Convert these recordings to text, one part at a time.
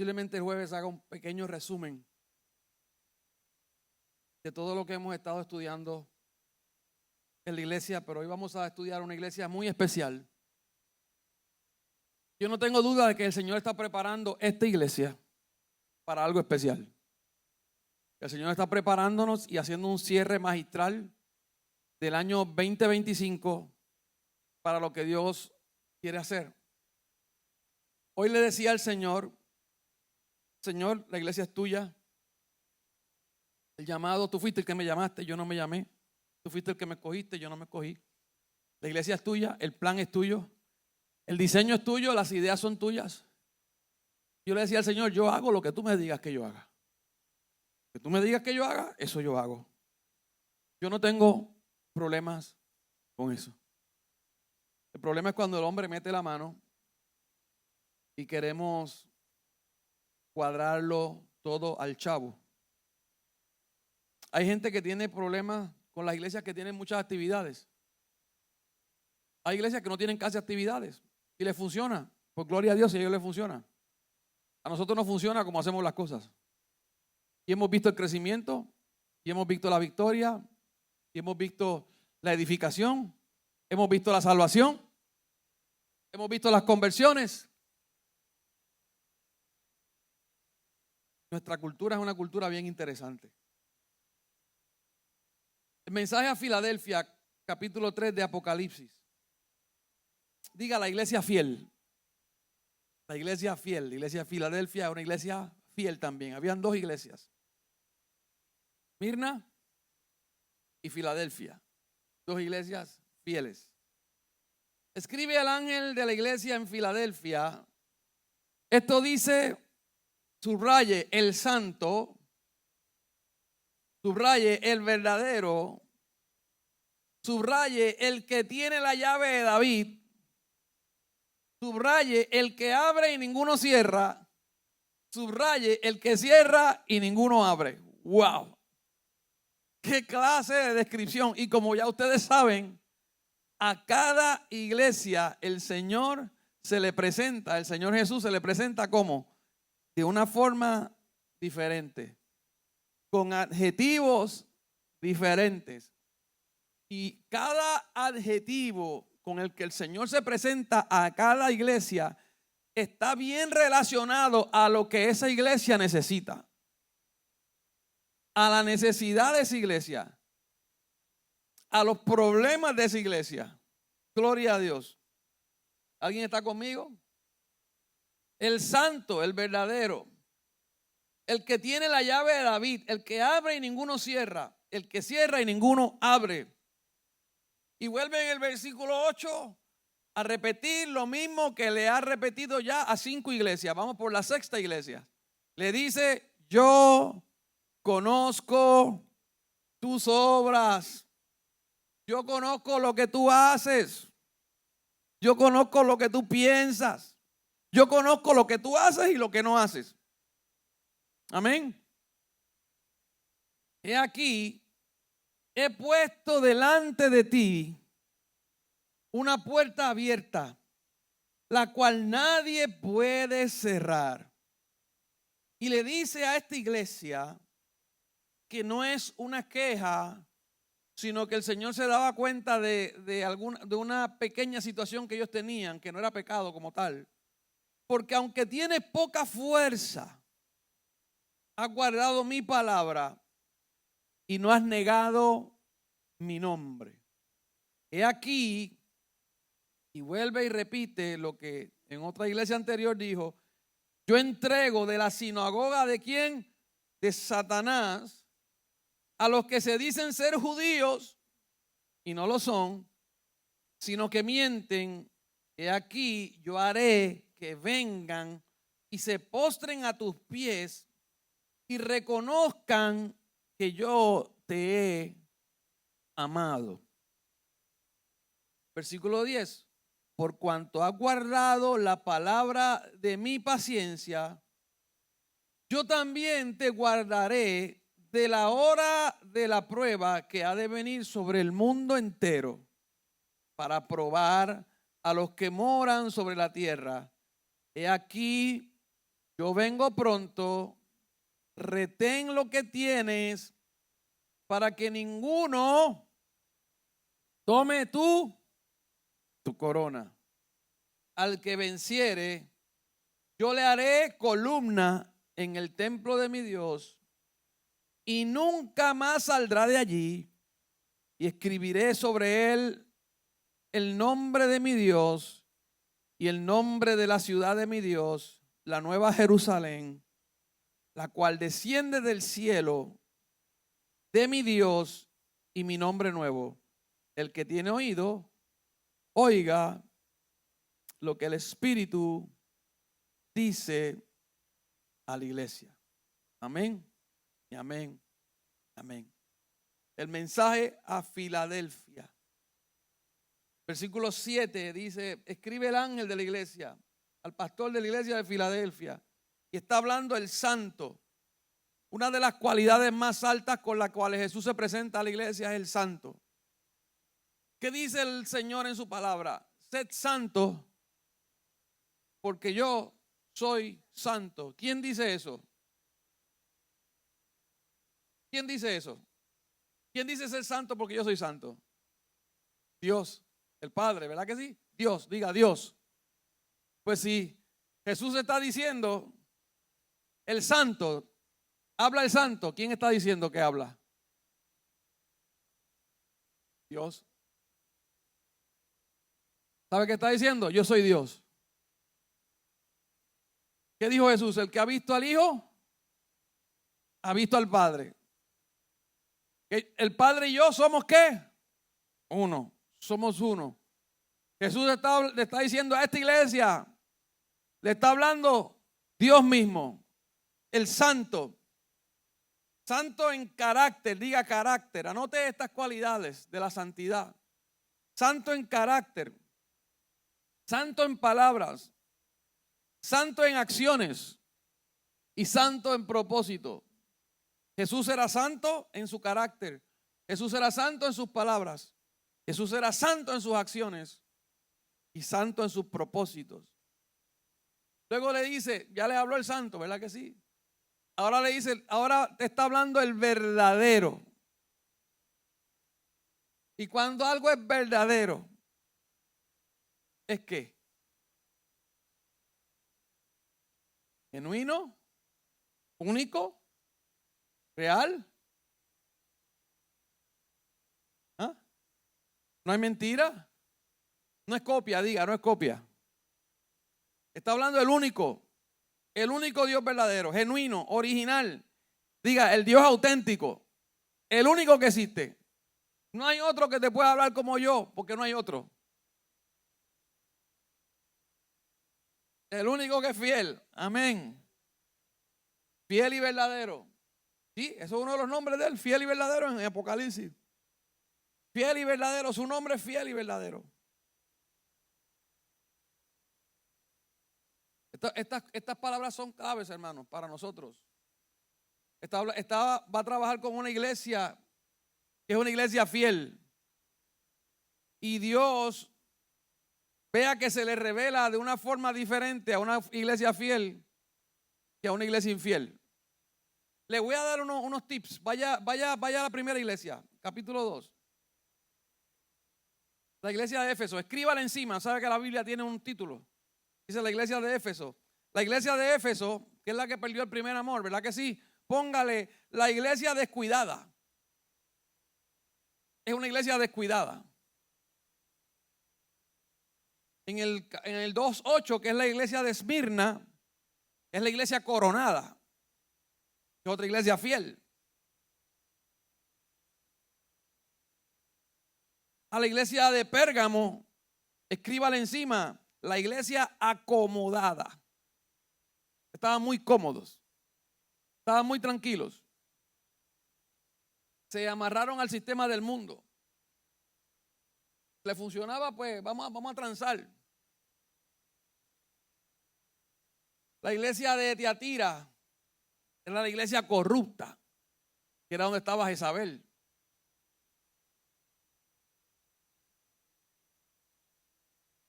posiblemente el jueves haga un pequeño resumen de todo lo que hemos estado estudiando en la iglesia, pero hoy vamos a estudiar una iglesia muy especial. Yo no tengo duda de que el Señor está preparando esta iglesia para algo especial. El Señor está preparándonos y haciendo un cierre magistral del año 2025 para lo que Dios quiere hacer. Hoy le decía al Señor, Señor, la iglesia es tuya. El llamado, tú fuiste el que me llamaste, yo no me llamé. Tú fuiste el que me escogiste, yo no me escogí. La iglesia es tuya, el plan es tuyo, el diseño es tuyo, las ideas son tuyas. Yo le decía al Señor, yo hago lo que tú me digas que yo haga. Que tú me digas que yo haga, eso yo hago. Yo no tengo problemas con eso. El problema es cuando el hombre mete la mano y queremos cuadrarlo todo al chavo. Hay gente que tiene problemas con las iglesias que tienen muchas actividades. Hay iglesias que no tienen casi actividades y les funciona. Por gloria a Dios, si a ellos les funciona. A nosotros no funciona como hacemos las cosas. Y hemos visto el crecimiento, y hemos visto la victoria, y hemos visto la edificación, hemos visto la salvación, hemos visto las conversiones. Nuestra cultura es una cultura bien interesante. El mensaje a Filadelfia, capítulo 3 de Apocalipsis. Diga la iglesia fiel. La iglesia fiel, la iglesia de Filadelfia es una iglesia fiel también. Habían dos iglesias. Mirna y Filadelfia. Dos iglesias fieles. Escribe al ángel de la iglesia en Filadelfia. Esto dice, subraye el santo, subraye el verdadero, subraye el que tiene la llave de David, subraye el que abre y ninguno cierra, subraye el que cierra y ninguno abre. ¡Wow! ¡Qué clase de descripción! Y como ya ustedes saben, a cada iglesia el Señor se le presenta, el Señor Jesús se le presenta como de una forma diferente, con adjetivos diferentes. Y cada adjetivo con el que el Señor se presenta a cada iglesia está bien relacionado a lo que esa iglesia necesita, a la necesidad de esa iglesia, a los problemas de esa iglesia. Gloria a Dios. ¿Alguien está conmigo? El santo, el verdadero, el que tiene la llave de David, el que abre y ninguno cierra, el que cierra y ninguno abre. Y vuelve en el versículo 8 a repetir lo mismo que le ha repetido ya a 5 iglesias. Vamos por la sexta iglesia. Le dice, yo conozco tus obras. Yo conozco lo que tú haces. Yo conozco lo que tú piensas. Yo conozco lo que tú haces y lo que no haces. Amén. He aquí, he puesto delante de ti una puerta abierta, la cual nadie puede cerrar. Y le dice a esta iglesia que no es una queja, sino que el Señor se daba cuenta de una pequeña situación que ellos tenían, que no era pecado como tal. Porque aunque tienes poca fuerza, has guardado mi palabra y no has negado mi nombre. He aquí, y vuelve y repite lo que en otra iglesia anterior dijo, yo entrego de la sinagoga de quién, de Satanás, a los que se dicen ser judíos y no lo son, sino que mienten. He aquí, yo haré que vengan y se postren a tus pies y reconozcan que yo te he amado. Versículo 10. Por cuanto has guardado la palabra de mi paciencia, yo también te guardaré de la hora de la prueba que ha de venir sobre el mundo entero para probar a los que moran sobre la tierra. He aquí, yo vengo pronto, retén lo que tienes para que ninguno tome tu corona. Al que venciere, yo le haré columna en el templo de mi Dios y nunca más saldrá de allí, y escribiré sobre él el nombre de mi Dios y el nombre de la ciudad de mi Dios, la nueva Jerusalén, la cual desciende del cielo de mi Dios, y mi nombre nuevo. El que tiene oído, oiga lo que el Espíritu dice a la iglesia. Amén y amén, amén. El mensaje a Filadelfia. Versículo 7 dice, escribe el ángel de la iglesia, al pastor de la iglesia de Filadelfia. Y está hablando el santo. Una de las cualidades más altas con las cuales Jesús se presenta a la iglesia es el santo. ¿Qué dice el Señor en su palabra? Sed santos, porque yo soy santo. ¿Quién dice eso? ¿Quién dice eso? ¿Quién dice ser santo porque yo soy santo? Dios, el Padre, ¿verdad que sí? Dios, diga Dios. Pues si Jesús está diciendo el santo, habla el santo, ¿quién está diciendo que habla? Dios. ¿Sabe qué está diciendo? Yo soy Dios. ¿Qué dijo Jesús? El que ha visto al Hijo, ha visto al Padre. El Padre y yo somos ¿qué? Uno. Somos uno. Jesús le está diciendo a esta iglesia, le está hablando Dios mismo, el santo. Santo en carácter, diga carácter. Anote estas cualidades de la santidad. Santo en carácter. Santo en palabras. Santo en acciones. Y santo en propósito. Jesús era santo en su carácter. Jesús era santo en sus palabras. Jesús era santo en sus acciones. Y santo en sus propósitos. Luego le dice, ya le habló el santo, ¿verdad que sí? Ahora le dice, ahora te está hablando el verdadero. Y cuando algo es verdadero, ¿es qué? Genuino, único, real. ¿Ah? No hay mentira. No es copia, diga, no es copia. Está hablando del único. El único Dios verdadero, genuino, original. Diga, el Dios auténtico. El único que existe. No hay otro que te pueda hablar como yo, porque no hay otro. El único que es fiel. Amén. Fiel y verdadero. Sí, eso es uno de los nombres de él, fiel y verdadero en Apocalipsis. Fiel y verdadero, su nombre es fiel y verdadero. Estas palabras son claves, hermanos, para nosotros. Va a trabajar con una iglesia que es una iglesia fiel. Y Dios vea que se le revela de una forma diferente a una iglesia fiel que a una iglesia infiel. Le voy a dar unos tips. Vaya a la primera iglesia, capítulo 2. La iglesia de Éfeso. Escríbala encima. Sabe que la Biblia tiene un título. Dice la iglesia de Éfeso. La iglesia de Éfeso, que es la que perdió el primer amor, ¿verdad que sí? Póngale la iglesia descuidada. Es una iglesia descuidada. En el 2:8, que es la iglesia de Esmirna, es la iglesia coronada. Es otra iglesia fiel. A la iglesia de Pérgamo, escríbale encima, la iglesia acomodada. Estaban muy cómodos. Estaban muy tranquilos. Se amarraron al sistema del mundo. Le funcionaba, pues vamos a transar. La iglesia de Tiatira era la iglesia corrupta, que era donde estaba Jezabel.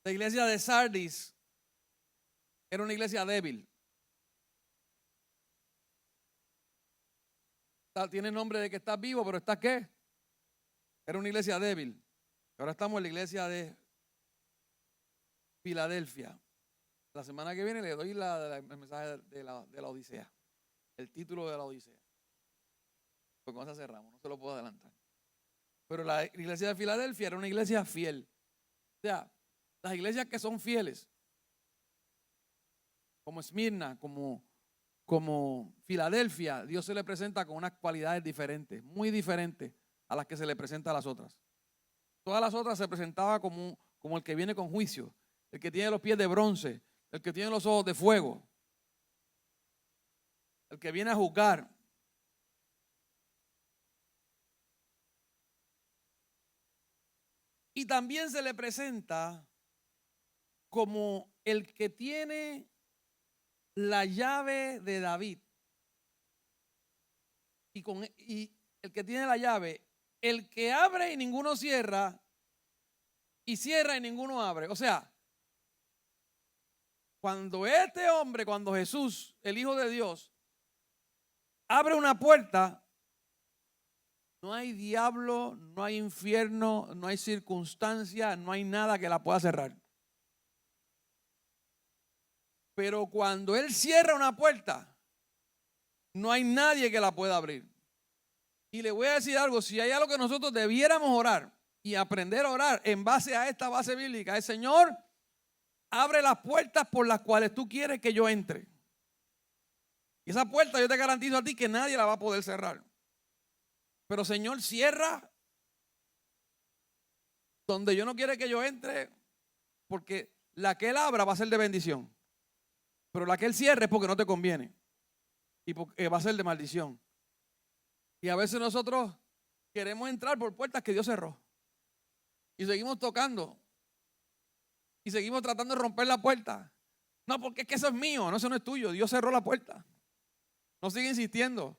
La iglesia de Sardis era una iglesia débil. tiene el nombre de que estás vivo, pero ¿estás qué? Era una iglesia débil. Ahora estamos en la iglesia de Filadelfia. La semana que viene le doy el mensaje de la Odisea, el título de la Odisea. Pues con esa cerramos, no se lo puedo adelantar. Pero la iglesia de Filadelfia era una iglesia fiel. O sea, las iglesias que son fieles, como Esmirna, como Filadelfia, Dios se le presenta con unas cualidades diferentes, muy diferentes a las que se le presenta a las otras. Todas las otras se presentaba como el que viene con juicio, el que tiene los pies de bronce, el que tiene los ojos de fuego, el que viene a juzgar. Y también se le presenta como el que tiene la llave de David. Y el que tiene la llave, el que abre y ninguno cierra, y cierra y ninguno abre. O sea, cuando Jesús, el Hijo de Dios, abre una puerta, no hay diablo, no hay infierno, no hay circunstancia, no hay nada que la pueda cerrar. Pero cuando Él cierra una puerta, no hay nadie que la pueda abrir. Y le voy a decir algo, si hay algo que nosotros debiéramos orar y aprender a orar en base a esta base bíblica, es: Señor, abre las puertas por las cuales tú quieres que yo entre. Y esa puerta yo te garantizo a ti que nadie la va a poder cerrar. Pero Señor, cierra donde yo no quiero que yo entre, porque la que Él abra va a ser de bendición. Pero la que Él cierre es porque no te conviene y porque va a ser de maldición. Y a veces nosotros queremos entrar por puertas que Dios cerró y seguimos tocando y seguimos tratando de romper la puerta. No, porque es que eso es mío, no, eso no es tuyo. Dios cerró la puerta. No sigue insistiendo.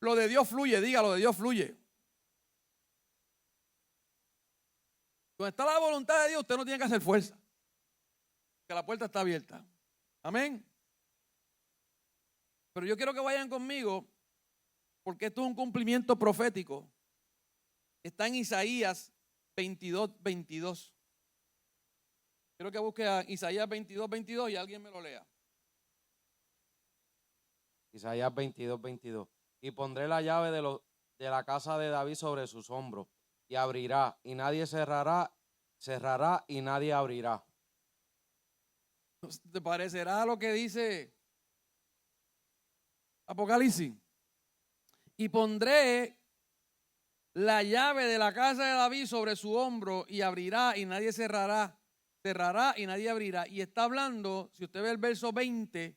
Lo de Dios fluye, diga, lo de Dios fluye. Donde está la voluntad de Dios, usted no tiene que hacer fuerza, que la puerta está abierta. Amén. Pero yo quiero que vayan conmigo, porque esto es un cumplimiento profético. Está en Isaías 22:22. Quiero que busque a Isaías 22:22 y alguien me lo lea. Isaías 22:22. Y pondré la llave de la casa de David sobre sus hombros, y abrirá, y nadie cerrará y nadie abrirá. ¿Te parecerá lo que dice Apocalipsis? Y pondré la llave de la casa de David sobre su hombro, y abrirá y nadie cerrará y nadie abrirá. Y está hablando, si usted ve el verso 20,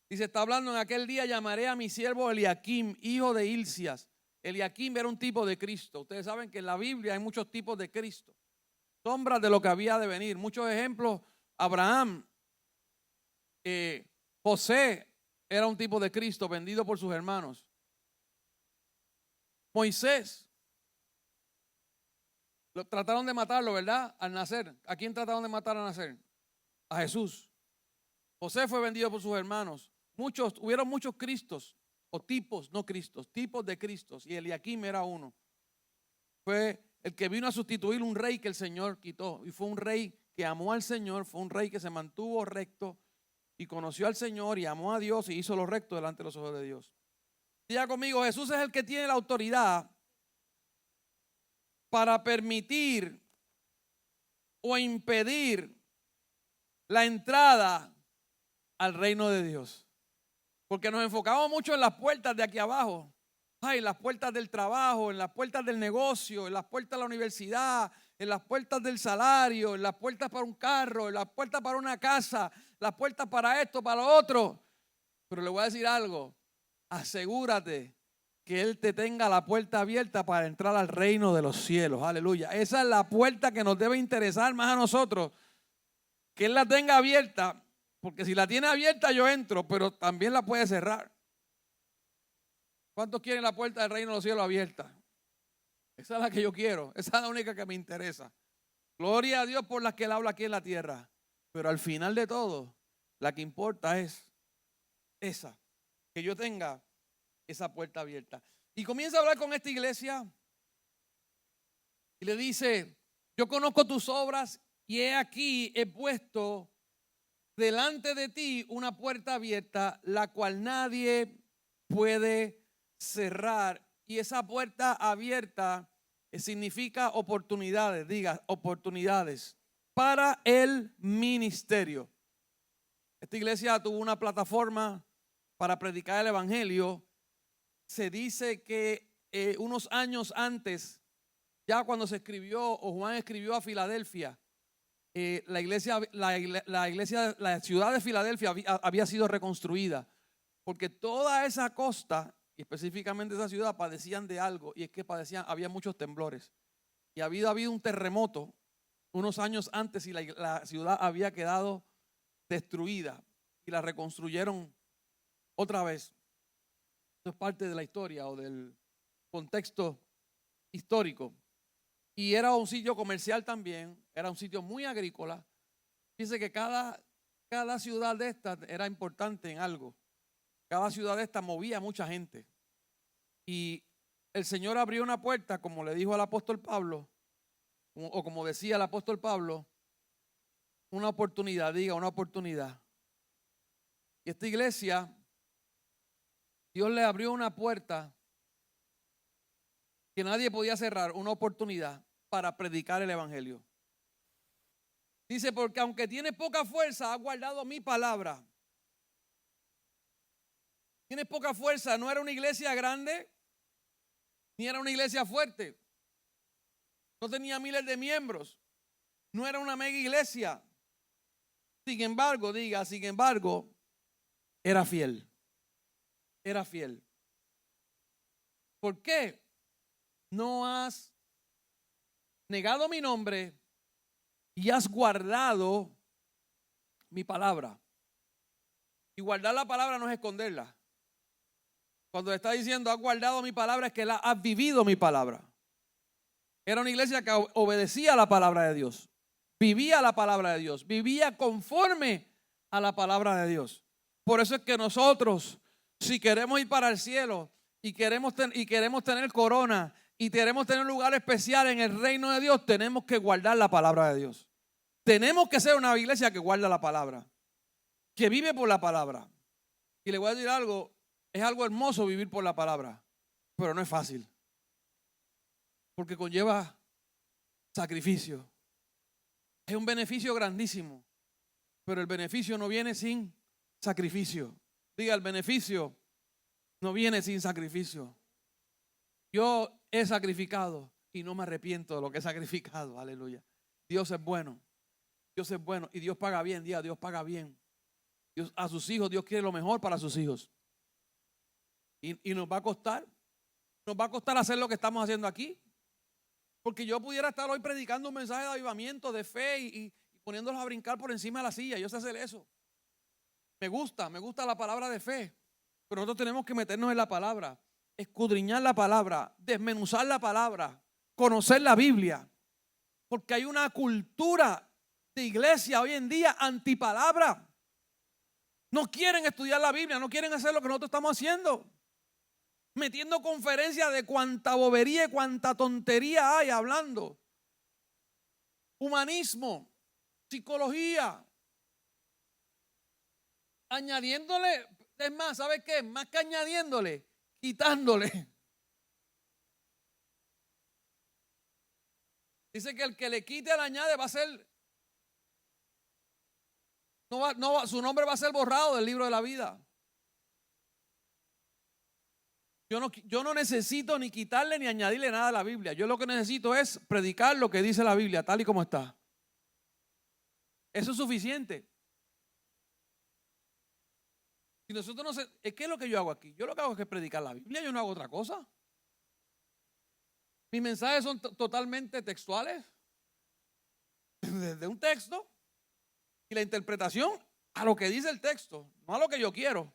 dice, está hablando: en aquel día llamaré a mi siervo Eliakim, hijo de Hilcias. Eliakim era un tipo de Cristo. Ustedes saben que en la Biblia hay muchos tipos de Cristo, sombras de lo que había de venir. Muchos ejemplos: Abraham, José era un tipo de Cristo vendido por sus hermanos. Moisés, lo trataron de matarlo, ¿verdad? Al nacer. ¿A quién trataron de matar al nacer? A Jesús. José fue vendido por sus hermanos. Hubieron muchos Cristos, o tipos, no Cristos, tipos de Cristos. Y Eliakim era uno. Fue el que vino a sustituir un rey que el Señor quitó. Y fue un rey que amó al Señor, fue un rey que se mantuvo recto y conoció al Señor y amó a Dios y hizo lo recto delante de los ojos de Dios. Diga conmigo: Jesús es el que tiene la autoridad para permitir o impedir la entrada al reino de Dios. Porque nos enfocamos mucho en las puertas de aquí abajo. Ay, en las puertas del trabajo, en las puertas del negocio, en las puertas de la universidad, en las puertas del salario, en las puertas para un carro, en las puertas para una casa, las puertas para esto, para lo otro. Pero le voy a decir algo: asegúrate que Él te tenga la puerta abierta para entrar al reino de los cielos. Aleluya. Esa es la puerta que nos debe interesar más a nosotros. Que Él la tenga abierta, porque si la tiene abierta yo entro, pero también la puede cerrar. ¿Cuántos quieren la puerta del reino de los cielos abierta? Esa es la que yo quiero. Esa es la única que me interesa. Gloria a Dios por las que Él habla aquí en la tierra. Pero al final de todo, la que importa es esa. Que yo tenga esa puerta abierta. Y comienza a hablar con esta iglesia y le dice, yo conozco tus obras y he aquí, he puesto delante de ti una puerta abierta, la cual nadie puede cerrar. Y esa puerta abierta significa oportunidades, diga, oportunidades para el ministerio. Esta iglesia tuvo una plataforma para predicar el evangelio. Se dice que unos años antes, ya cuando se escribió o Juan escribió a Filadelfia, la ciudad de Filadelfia había sido reconstruida, porque toda esa costa, y específicamente esa ciudad, padecían de algo, y es que había muchos temblores, y había habido un terremoto unos años antes, y la ciudad había quedado destruida, y la reconstruyeron otra vez. Eso es parte de la historia o del contexto histórico. Y era un sitio comercial también, era un sitio muy agrícola. Fíjense que cada ciudad de estas era importante en algo. Cada ciudad de estas movía a mucha gente. Y el Señor abrió una puerta, como le dijo al apóstol Pablo, o como decía el apóstol Pablo, una oportunidad, diga, una oportunidad. Y esta iglesia, Dios le abrió una puerta que nadie podía cerrar, una oportunidad para predicar el evangelio. Dice, porque aunque tiene poca fuerza, ha guardado mi palabra. Tiene poca fuerza, no era una iglesia grande, ni era una iglesia fuerte. No tenía miles de miembros, no era una mega iglesia. Sin embargo, diga, sin embargo, era fiel. Era fiel. ¿Por qué? No has negado mi nombre y has guardado mi palabra. Y guardar la palabra no es esconderla. Cuando está diciendo has guardado mi palabra, es que has vivido mi palabra. Era una iglesia que obedecía la palabra de Dios, vivía la palabra de Dios, vivía conforme a la palabra de Dios. Por eso es que nosotros, si queremos ir para el cielo y queremos tener corona y queremos tener lugar especial en el reino de Dios, tenemos que guardar la palabra de Dios. Tenemos que ser una iglesia que guarda la palabra, que vive por la palabra. Y le voy a decir algo, es algo hermoso vivir por la palabra, pero no es fácil, porque conlleva sacrificio. Es un beneficio grandísimo, pero el beneficio no viene sin sacrificio. Diga, el beneficio no viene sin sacrificio. Yo he sacrificado y no me arrepiento de lo que he sacrificado. Aleluya. Dios es bueno. Dios es bueno y Dios paga bien. Diga, Dios paga bien. Dios, a sus hijos, Dios quiere lo mejor para sus hijos. Y nos va a costar. Nos va a costar hacer lo que estamos haciendo aquí. Porque yo pudiera estar hoy predicando un mensaje de avivamiento, de fe y poniéndolos a brincar por encima de la silla. Yo sé hacer eso. Me gusta la palabra de fe. Pero nosotros tenemos que meternos en la palabra, escudriñar la palabra, desmenuzar la palabra, conocer la Biblia. Porque hay una cultura de iglesia hoy en día antipalabra. No quieren estudiar la Biblia, no quieren hacer lo que nosotros estamos haciendo. Metiendo conferencias de cuánta bobería y cuánta tontería hay hablando. Humanismo, psicología. Añadiéndole, es más, ¿sabe qué? Más que añadiéndole, quitándole. Dice que el que le quite, le añade, va a ser, su nombre va a ser borrado del libro de la vida. Yo no necesito ni quitarle ni añadirle nada a la Biblia. Yo lo que necesito es predicar lo que dice la Biblia, tal y como está. Eso es suficiente. Si nosotros no sé, ¿qué es lo que yo hago aquí? Yo lo que hago es predicar la Biblia, yo no hago otra cosa. Mis mensajes son totalmente textuales, desde un texto, y la interpretación a lo que dice el texto, no a lo que yo quiero.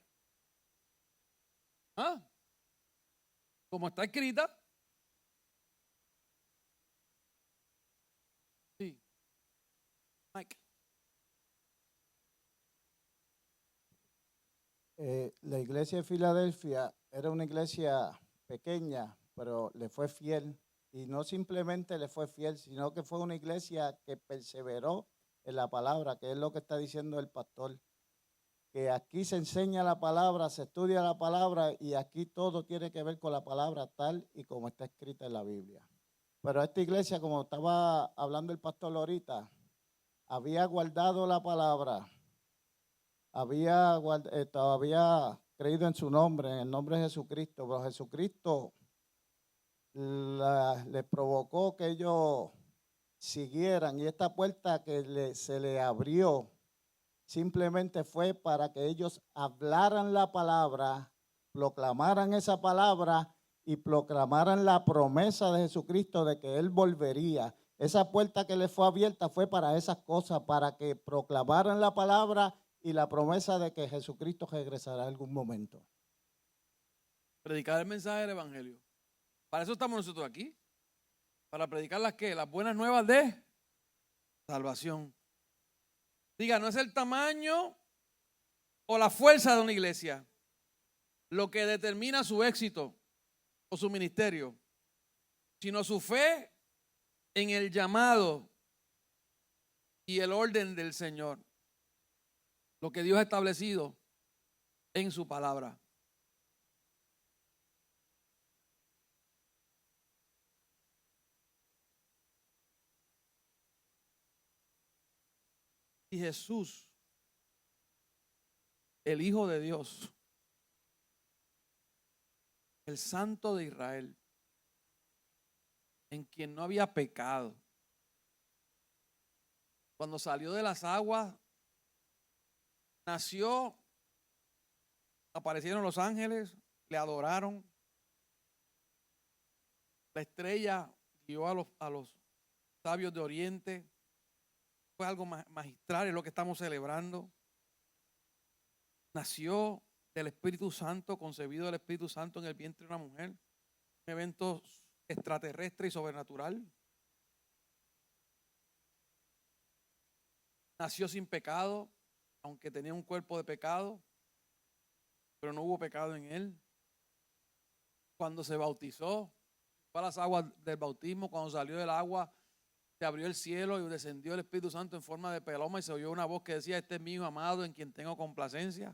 ¿Ah? Como está escrita. Sí. Mike. La iglesia de Filadelfia era una iglesia pequeña, pero le fue fiel. Y no simplemente le fue fiel, sino que fue una iglesia que perseveró en la palabra, que es lo que está diciendo el pastor. Que aquí se enseña la palabra, se estudia la palabra y aquí todo tiene que ver con la palabra tal y como está escrita en la Biblia. Pero esta iglesia, como estaba hablando el pastor ahorita, había guardado la palabra, había creído en su nombre, en el nombre de Jesucristo, pero Jesucristo les provocó que ellos siguieran y esta puerta que se le abrió simplemente fue para que ellos hablaran la palabra, proclamaran esa palabra y proclamaran la promesa de Jesucristo de que Él volvería. Esa puerta que les fue abierta fue para esas cosas, para que proclamaran la palabra y la promesa de que Jesucristo regresará en algún momento. Predicar el mensaje del evangelio. Para eso estamos nosotros aquí. Para predicar las ¿qué? Las buenas nuevas de salvación. Diga, no es el tamaño o la fuerza de una iglesia lo que determina su éxito o su ministerio, sino su fe en el llamado y el orden del Señor. Lo que Dios ha establecido en su palabra. Y Jesús, el Hijo de Dios, el Santo de Israel, en quien no había pecado, cuando salió de las aguas, nació, aparecieron los ángeles, le adoraron, la estrella guió a los sabios de Oriente. Fue algo magistral, es lo que estamos celebrando. Nació del Espíritu Santo, concebido del Espíritu Santo en el vientre de una mujer. Un evento extraterrestre y sobrenatural. Nació sin pecado, aunque tenía un cuerpo de pecado, pero no hubo pecado en él. Cuando se bautizó, fue a las aguas del bautismo, cuando salió del agua, se abrió el cielo y descendió el Espíritu Santo en forma de paloma y se oyó una voz que decía: este es mi Hijo amado en quien tengo complacencia.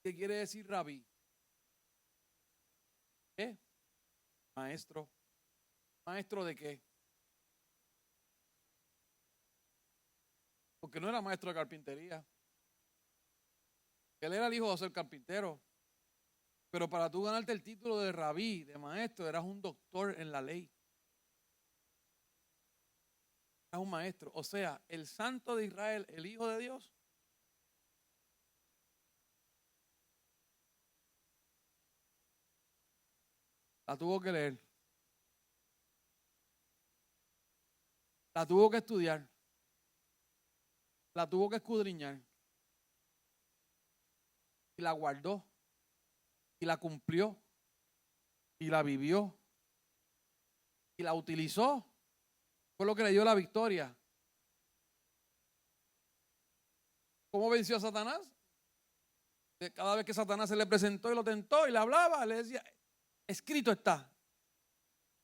¿Qué quiere decir rabí? ¿Qué? Maestro. ¿Maestro de qué? Porque no era maestro de carpintería. Él era el hijo de ser carpintero. Pero para tú ganarte el título de rabí, de maestro, eras un doctor en la ley. Eras un maestro. O sea, el Santo de Israel, el Hijo de Dios, la tuvo que leer. La tuvo que estudiar. La tuvo que escudriñar. Y la guardó. Y la cumplió. Y la vivió. Y la utilizó. Fue lo que le dio la victoria. ¿Cómo venció a Satanás? Cada vez que Satanás se le presentó y lo tentó y le hablaba, le decía: escrito está.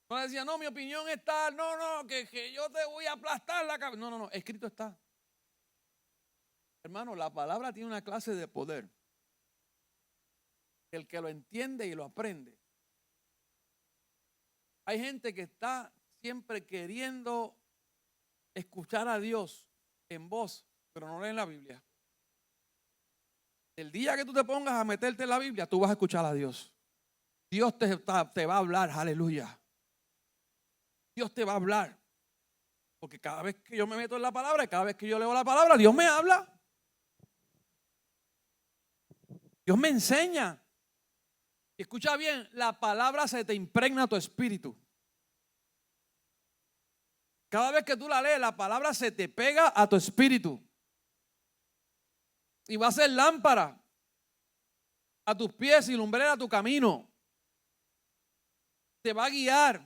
No le decía: no, mi opinión está, no, que yo te voy a aplastar la cabeza. No, escrito está. Hermano, la palabra tiene una clase de poder. El que lo entiende y lo aprende. Hay gente que está siempre queriendo escuchar a Dios en voz, pero no leen la Biblia. El día que tú te pongas a meterte en la Biblia, tú vas a escuchar a Dios. Dios te va a hablar, aleluya. Dios te va a hablar. Porque cada vez que yo me meto en la palabra, cada vez que yo leo la palabra, Dios me habla. Dios me enseña. Y escucha bien, la palabra se te impregna a tu espíritu. Cada vez que tú la lees, la palabra se te pega a tu espíritu. Y va a ser lámpara a tus pies y lumbrera a tu camino. Te va a guiar.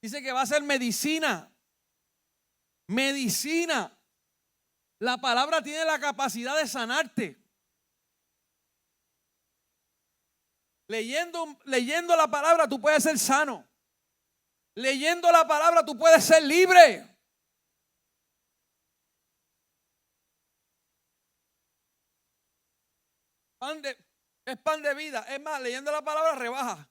Dice que va a ser medicina. Medicina. La palabra tiene la capacidad de sanarte. Leyendo la palabra tú puedes ser sano. Leyendo la palabra tú puedes ser libre. Es pan de vida. Es más, leyendo la palabra rebaja.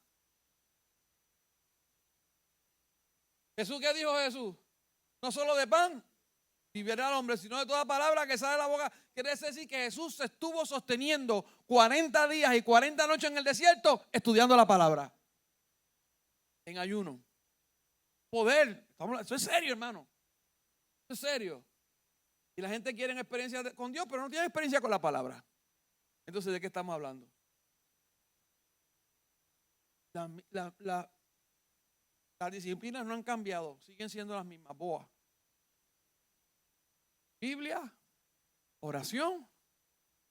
Jesús, ¿qué dijo Jesús? No solo de pan vivirá el hombre, sino de toda palabra que sale de la boca. Quiere decir que Jesús se estuvo sosteniendo 40 días y 40 noches en el desierto estudiando la palabra. En ayuno. Poder. Eso es serio, hermano. Eso es serio. Y la gente quiere experiencia con Dios, pero no tiene experiencia con la palabra. Entonces, ¿de qué estamos hablando? Las disciplinas no han cambiado, siguen siendo las mismas. Boa. Biblia, oración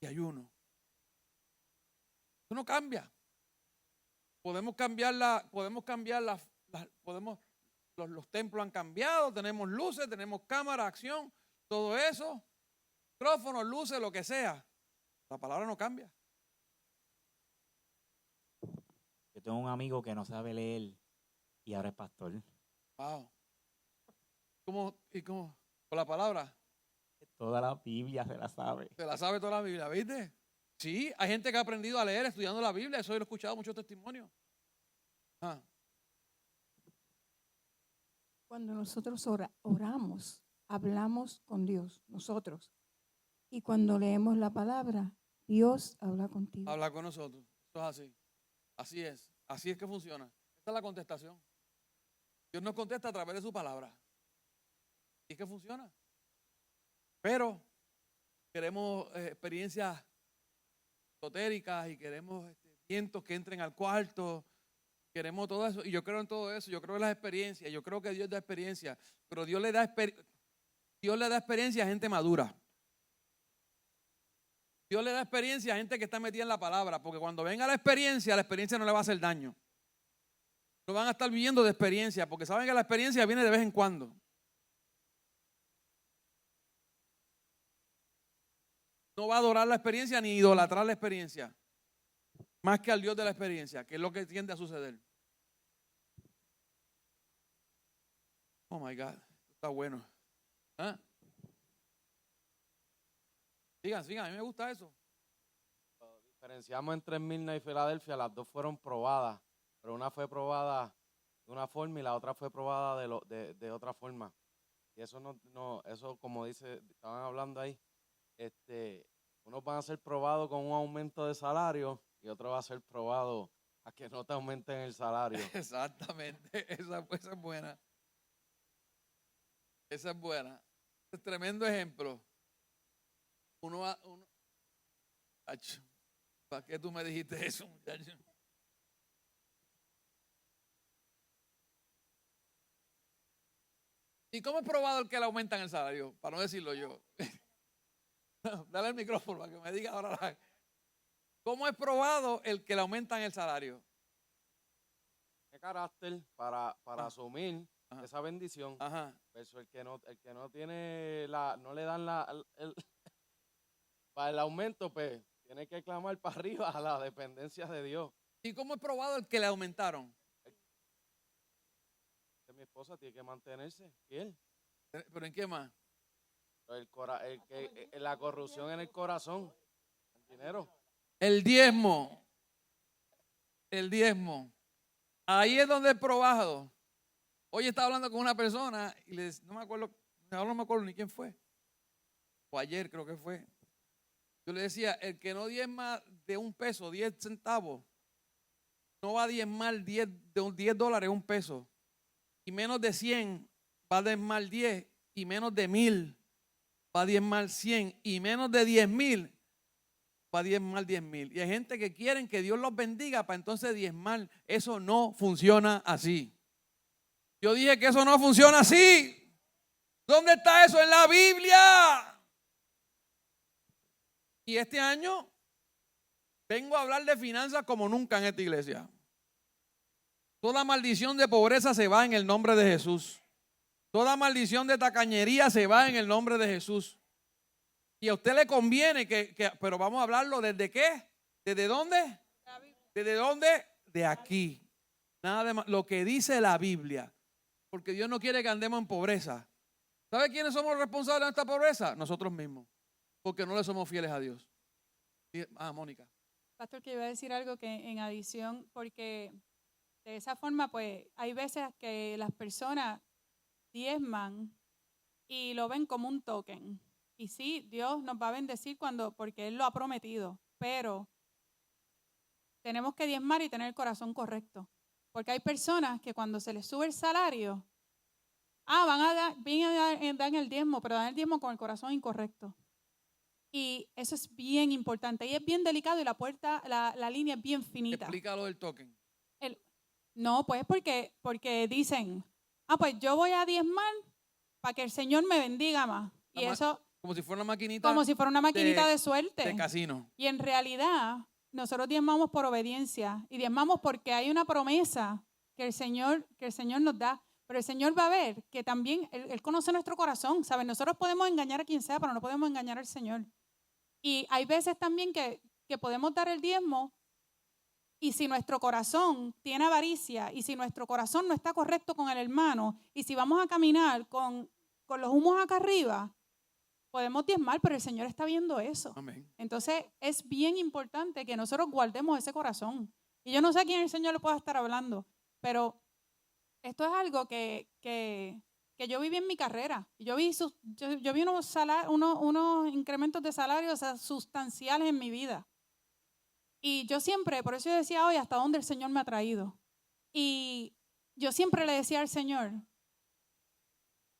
y ayuno. Eso no cambia. Podemos cambiar los templos han cambiado, tenemos luces, tenemos cámara, acción, todo eso, micrófonos, luces, lo que sea. La palabra no cambia. Yo tengo un amigo que no sabe leer y ahora es pastor. Wow. ¿Cómo? ¿Con la palabra? Toda la Biblia se la sabe. Se la sabe toda la Biblia, ¿viste? Sí, hay gente que ha aprendido a leer estudiando la Biblia. Eso yo lo he escuchado muchos testimonios. Cuando nosotros oramos, hablamos con Dios, nosotros. Y cuando leemos la palabra, Dios habla contigo. Habla con nosotros. Eso es así. Así es. Así es que funciona. Esa es la contestación. Dios nos contesta a través de su palabra. Así es que funciona. Pero queremos experiencias esotéricas y queremos vientos que entren al cuarto. Queremos todo eso. Y yo creo en todo eso. Yo creo en las experiencias. Yo creo que Dios da experiencia. Pero Dios le da experiencia a gente madura. Dios le da experiencia a gente que está metida en la palabra. Porque cuando venga la experiencia no le va a hacer daño. No van a estar viviendo de experiencia. Porque saben que la experiencia viene de vez en cuando. No va a adorar la experiencia ni idolatrar la experiencia. Más que al Dios de la experiencia, que es lo que tiende a suceder. Oh my God, está bueno. ¿Ah? Sigan, a mí me gusta eso. Diferenciamos entre Esmirna y Filadelfia, las dos fueron probadas, pero una fue probada de una forma y la otra fue probada de otra forma. Y eso eso como estaban hablando ahí, unos van a ser probados con un aumento de salario y otro va a ser probado a que no te aumenten el salario. Exactamente, esa es buena. Esa es buena. Es tremendo ejemplo. ¿Para qué tú me dijiste eso, muchacho? ¿Y cómo es probado el que le aumentan el salario? Para no decirlo yo. Dale el micrófono para que me diga ahora. ¿Cómo es probado el que le aumentan el salario? ¿Qué carácter para asumir esa bendición? Ajá. Versus el que no tiene no le dan para el aumento, pues tiene que clamar para arriba a la dependencia de Dios. ¿Y cómo es probado el que le aumentaron? Mi esposa tiene que mantenerse fiel. ¿Pero en qué más? La corrupción en el corazón, el dinero. El diezmo. Ahí es donde es probado. Hoy estaba hablando con una persona y no me acuerdo ni quién fue. O ayer creo que fue. Yo le decía, el que no diezma de un peso, 10 centavos, no va a diezmar $10, $1. Y menos de 100 va a diezmar 10. Y menos de 1000 va a diezmar 100. Y menos de 10,000 va a diezmar 10,000. Y hay gente que quieren que Dios los bendiga para entonces diezmar. Eso no funciona así. Yo dije que eso no funciona así. ¿Dónde está eso en la Biblia? Y este año vengo a hablar de finanzas como nunca en esta iglesia. Toda maldición de pobreza se va en el nombre de Jesús. Toda maldición de tacañería se va en el nombre de Jesús. Y a usted le conviene pero vamos a hablarlo ¿desde qué? ¿Desde dónde? ¿Desde dónde? De aquí. Nada de más. Lo que dice la Biblia. Porque Dios no quiere que andemos en pobreza. ¿Sabe quiénes somos los responsables de esta pobreza? Nosotros mismos. Porque no le somos fieles a Dios. Mónica. Pastor, que iba a decir algo que en adición, porque de esa forma, pues, hay veces que las personas diezman y lo ven como un token. Y sí, Dios nos va a bendecir porque Él lo ha prometido, pero tenemos que diezmar y tener el corazón correcto. Porque hay personas que cuando se les sube el salario, dan el diezmo, pero dan el diezmo con el corazón incorrecto. Y eso es bien importante. Y es bien delicado y la línea es bien finita. Explica lo del token. No, pues porque dicen, pues yo voy a diezmar para que el Señor me bendiga más. Y eso como si fuera una maquinita. Como si fuera una maquinita de suerte. De casino. Y en realidad, nosotros diezmamos por obediencia. Y diezmamos porque hay una promesa que el Señor nos da. Pero el Señor va a ver que también Él conoce nuestro corazón. ¿Saben? Nosotros podemos engañar a quien sea, pero no podemos engañar al Señor. Y hay veces también que podemos dar el diezmo. Y si nuestro corazón tiene avaricia, y si nuestro corazón no está correcto con el hermano, y si vamos a caminar con los humos acá arriba, podemos diezmar, pero el Señor está viendo eso. Amén. Entonces es bien importante que nosotros guardemos ese corazón. Y yo no sé a quién el Señor le pueda estar hablando, pero esto es algo que yo viví en mi carrera. Yo vi unos incrementos de salarios sustanciales en mi vida. Y yo siempre, por eso yo decía hoy, hasta dónde el Señor me ha traído. Y yo siempre le decía al Señor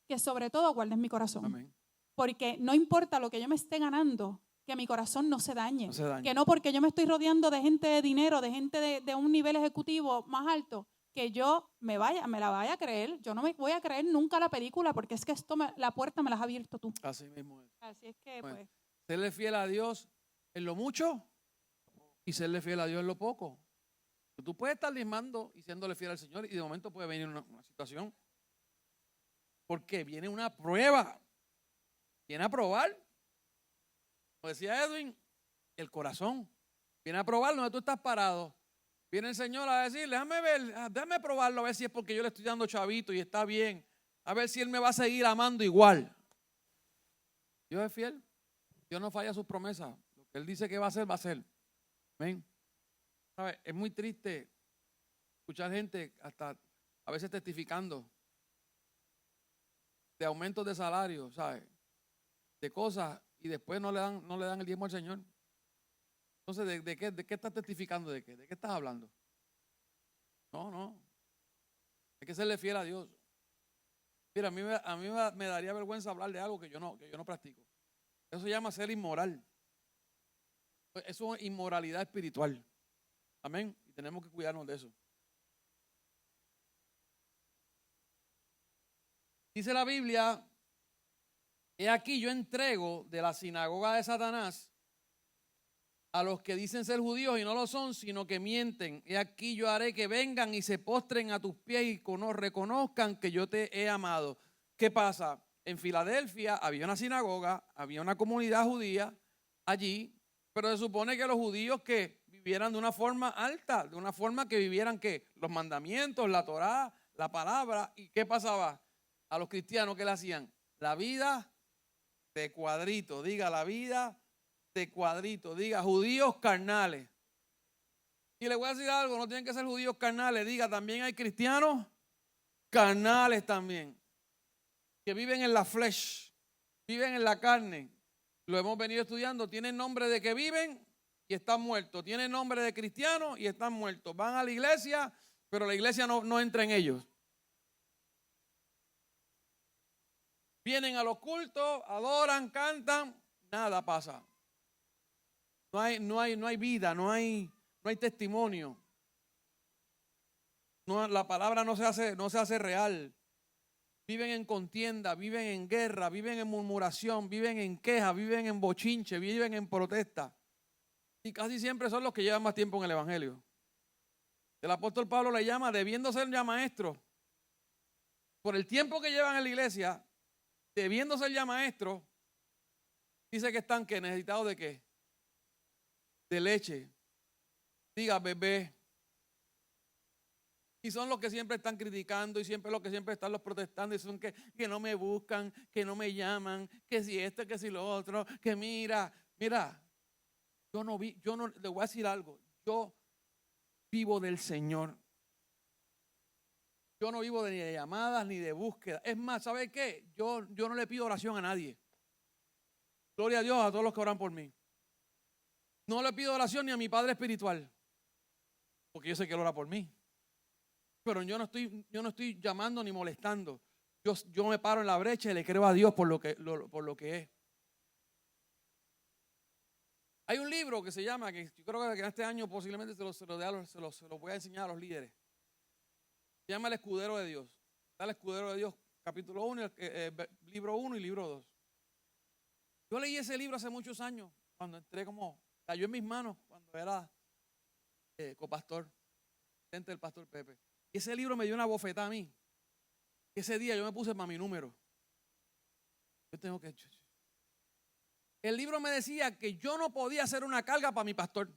que sobre todo guardes mi corazón. Amén. Porque no importa lo que yo me esté ganando, que mi corazón no se dañe. No se dañe. Que no porque yo me estoy rodeando de gente de dinero, de gente de un nivel ejecutivo más alto, que yo me la vaya a creer. Yo no me voy a creer nunca la película porque es que la puerta me la has abierto tú. Así mismo es. Así es que, Bueno, pues. serle fiel a Dios en lo mucho y serle fiel a Dios en lo poco. Tú puedes estar diezmando y siéndole fiel al Señor y de momento puede venir una situación. Porque viene una prueba. Viene a probar. Como decía Edwin, el corazón. Viene a probar donde tú estás parado. Viene el Señor a decir, déjame probarlo a ver si es porque yo le estoy dando chavito y está bien. A ver si Él me va a seguir amando igual. Dios es fiel. Dios no falla sus promesas. Lo que Él dice que va a hacer, va a hacer. Amén. ¿Sabe? Es muy triste escuchar gente hasta a veces testificando de aumentos de salario, ¿sabes? De cosas y después no le dan el diezmo al Señor. Entonces, ¿de qué estás testificando? ¿De qué estás hablando? No. Hay que serle fiel a Dios. Mira, a mí me daría vergüenza hablar de algo que yo no practico. Eso se llama ser inmoral. Eso es inmoralidad espiritual. Amén. Y tenemos que cuidarnos de eso. Dice la Biblia, he aquí yo entrego de la sinagoga de Satanás a los que dicen ser judíos y no lo son, sino que mienten. He aquí yo haré que vengan y se postren a tus pies y reconozcan que yo te he amado. ¿Qué pasa? En Filadelfia había una sinagoga, había una comunidad judía allí, pero se supone que los judíos que vivieran de una forma alta, de una forma que vivieran ¿qué? Los mandamientos, la Torá, la palabra. ¿Y qué pasaba? A los cristianos, ¿qué le hacían? La vida de cuadrito, diga la vida de cuadrito, diga judíos carnales. Y le voy a decir algo, no tienen que ser judíos carnales, diga también hay cristianos carnales también, que viven en la flesh, viven en la carne. Lo hemos venido estudiando, tienen nombre de que viven y están muertos, tienen nombre de cristianos y están muertos. Van a la iglesia, pero la iglesia no entra en ellos. Vienen a los cultos, adoran, cantan, nada pasa. No hay vida, no hay testimonio. La palabra no se hace real. Viven en contienda, viven en guerra, viven en murmuración, viven en queja, viven en bochinche, viven en protesta. Y casi siempre son los que llevan más tiempo en el evangelio. El apóstol Pablo le llama, debiendo ser ya maestro, por el tiempo que llevan en la iglesia, debiendo ser ya maestro, Dice que están que necesitados de qué? De leche. Diga bebé. Y son los que siempre están criticando y siempre los que siempre están los protestando y son que no me buscan, que no me llaman, que si esto, que si lo otro, que mira, yo no, le voy a decir algo, yo vivo del Señor. Yo no vivo ni de llamadas ni de búsqueda. Es más, ¿sabe qué? Yo no le pido oración a nadie. Gloria a Dios a todos los que oran por mí. No le pido oración ni a mi padre espiritual, porque yo sé que él ora por mí. Pero yo no estoy llamando ni molestando. Yo me paro en la brecha y le creo a Dios por lo que es. Hay un libro que se llama, que yo creo que en este año posiblemente se lo voy a enseñar a los líderes. Se llama El Escudero de Dios. Está El Escudero de Dios, capítulo 1, libro 1 y libro 2. Yo leí ese libro hace muchos años, cuando cayó en mis manos, cuando era copastor, asistente del pastor Pepe. Y ese libro me dio una bofetada a mí. Ese día yo me puse para mi número. El libro me decía que yo no podía ser una carga para mi pastor.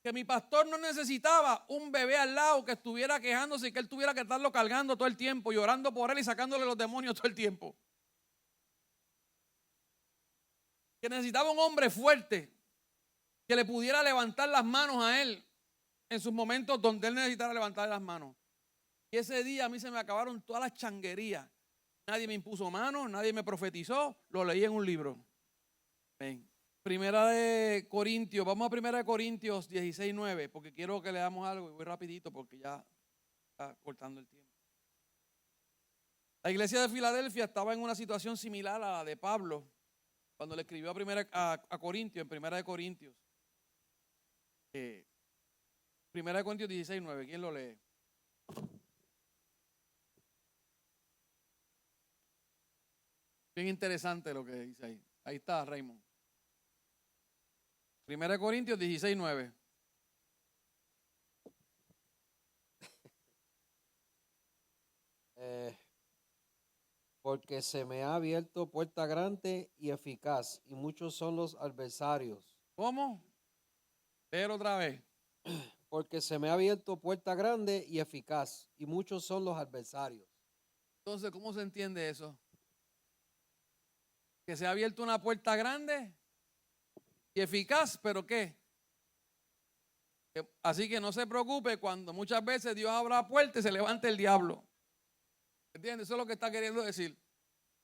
Que mi pastor no necesitaba un bebé al lado que estuviera quejándose y que él tuviera que estarlo cargando todo el tiempo, llorando por él y sacándole los demonios todo el tiempo. Que necesitaba un hombre fuerte que le pudiera levantar las manos a él en sus momentos donde él necesitara levantar las manos. Y ese día a mí se me acabaron todas las changuerías. Nadie me impuso manos, nadie me profetizó, lo leí en un libro. Ven. Primera de Corintios, vamos a Primera de Corintios 16:9, porque quiero que leamos algo y voy rapidito porque ya está cortando el tiempo. La iglesia de Filadelfia estaba en una situación similar a la de Pablo cuando le escribió a Corintios, en Primera de Corintios. Primera de Corintios 16:9, ¿quién lo lee? Bien interesante lo que dice ahí. Ahí está, Raymond. Primera de Corintios 16:9. Porque se me ha abierto puerta grande y eficaz, y muchos son los adversarios. ¿Cómo? Pero otra vez. Porque se me ha abierto puerta grande y eficaz, y muchos son los adversarios. Entonces, ¿cómo se entiende eso? Que se ha abierto una puerta grande y eficaz, ¿pero qué? Así que no se preocupe cuando muchas veces Dios abra puertas y se levante el diablo. ¿Entiendes? Eso es lo que está queriendo decir.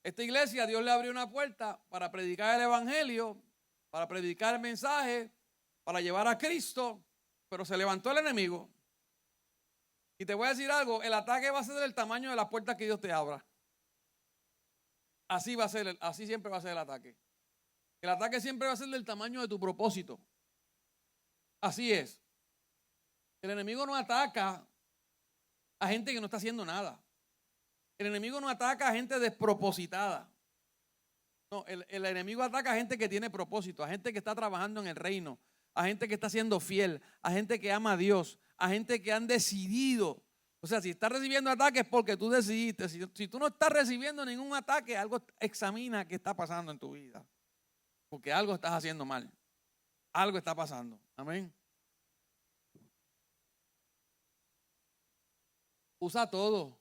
Esta iglesia, Dios le abrió una puerta para predicar el evangelio, para predicar el mensaje, para llevar a Cristo, pero se levantó el enemigo. Y te voy a decir algo, el ataque va a ser del tamaño de las puertas que Dios te abra. Así va a ser, así siempre va a ser el ataque. El ataque siempre va a ser del tamaño de tu propósito. Así es. El enemigo no ataca a gente que no está haciendo nada. El enemigo no ataca a gente despropositada. No, el enemigo ataca a gente que tiene propósito, a gente que está trabajando en el reino, a gente que está siendo fiel, a gente que ama a Dios, a gente que han decidido. O sea, si estás recibiendo ataques es porque tú decidiste. Si tú no estás recibiendo ningún ataque, algo examina qué está pasando en tu vida. Porque algo estás haciendo mal. Algo está pasando. Amén. Usa todo.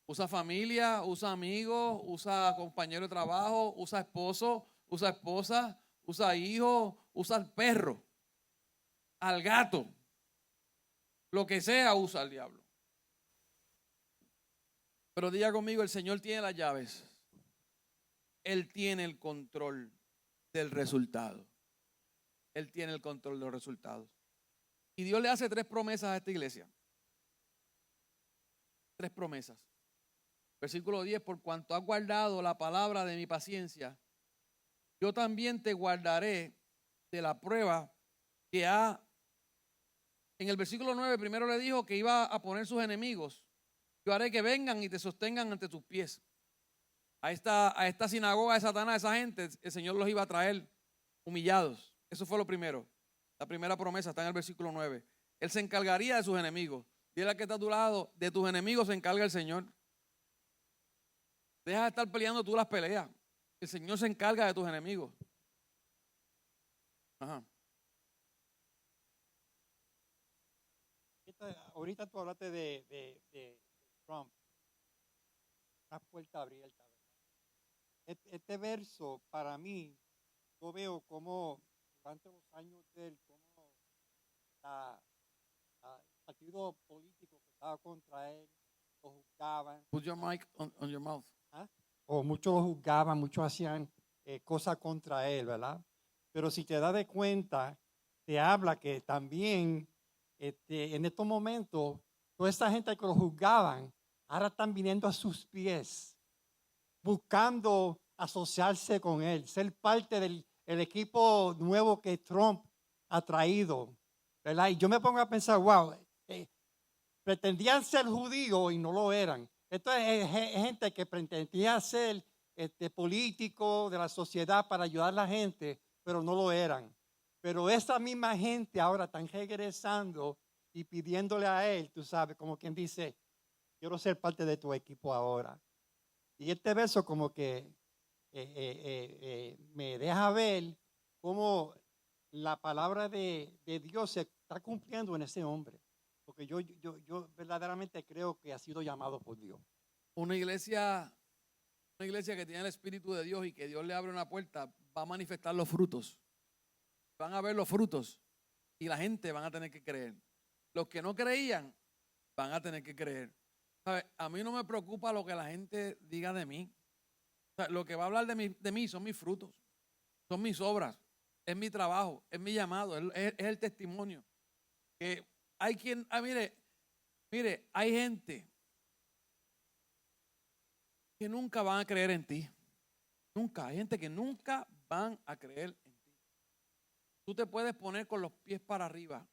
Usa familia, usa amigos, usa compañero de trabajo, usa esposo, usa esposa, usa hijo, usa al perro, al gato. Lo que sea usa al diablo. Pero diga conmigo, el Señor tiene las llaves. Él tiene el control del resultado. Él tiene el control de los resultados. Y Dios le hace 3 promesas a esta iglesia. 3 promesas. Versículo 10, por cuanto has guardado la palabra de mi paciencia, yo también te guardaré de la prueba que ha. En el versículo 9 primero le dijo que iba a poner sus enemigos. Yo haré que vengan y te sostengan ante tus pies. A esta sinagoga de Satanás, a esa gente, el Señor los iba a traer humillados. Eso fue lo primero. La primera promesa está en el versículo 9. Él se encargaría de sus enemigos. Dile al que está a tu lado, de tus enemigos se encarga el Señor. Deja de estar peleando tú las peleas. El Señor se encarga de tus enemigos. Ajá. Ahorita tú hablaste de Trump, una puerta abierta, ¿verdad? Este verso, para mí, yo veo como durante los años de él, como el partido político que estaba contra él, lo juzgaban, Put your mic on your mouth. o muchos lo juzgaban, muchos hacían cosas contra él, ¿verdad? Pero si te das de cuenta, te habla que también en estos momentos, toda esa gente que lo juzgaban, ahora están viniendo a sus pies, buscando asociarse con él, ser parte del equipo nuevo que Trump ha traído, ¿verdad? Y yo me pongo a pensar, wow, pretendían ser judíos y no lo eran. Esto es gente que pretendía ser político de la sociedad para ayudar a la gente, pero no lo eran. Pero esa misma gente ahora están regresando y pidiéndole a él, tú sabes, como quien dice, quiero ser parte de tu equipo ahora. Y este verso como que me deja ver cómo la palabra de Dios se está cumpliendo en ese hombre. Porque yo verdaderamente creo que ha sido llamado por Dios. Una iglesia que tiene el Espíritu de Dios y que Dios le abre una puerta, va a manifestar los frutos. Van a ver los frutos y la gente van a tener que creer. Los que no creían van a tener que creer. ¿Sabe? A mí no me preocupa lo que la gente diga de mí. O sea, lo que va a hablar de mí son mis frutos, son mis obras, es mi trabajo, es mi llamado, es el testimonio. Que hay quien, mire, hay gente que nunca van a creer en ti. Nunca, hay gente que nunca van a creer en ti. Tú te puedes poner con los pies para arriba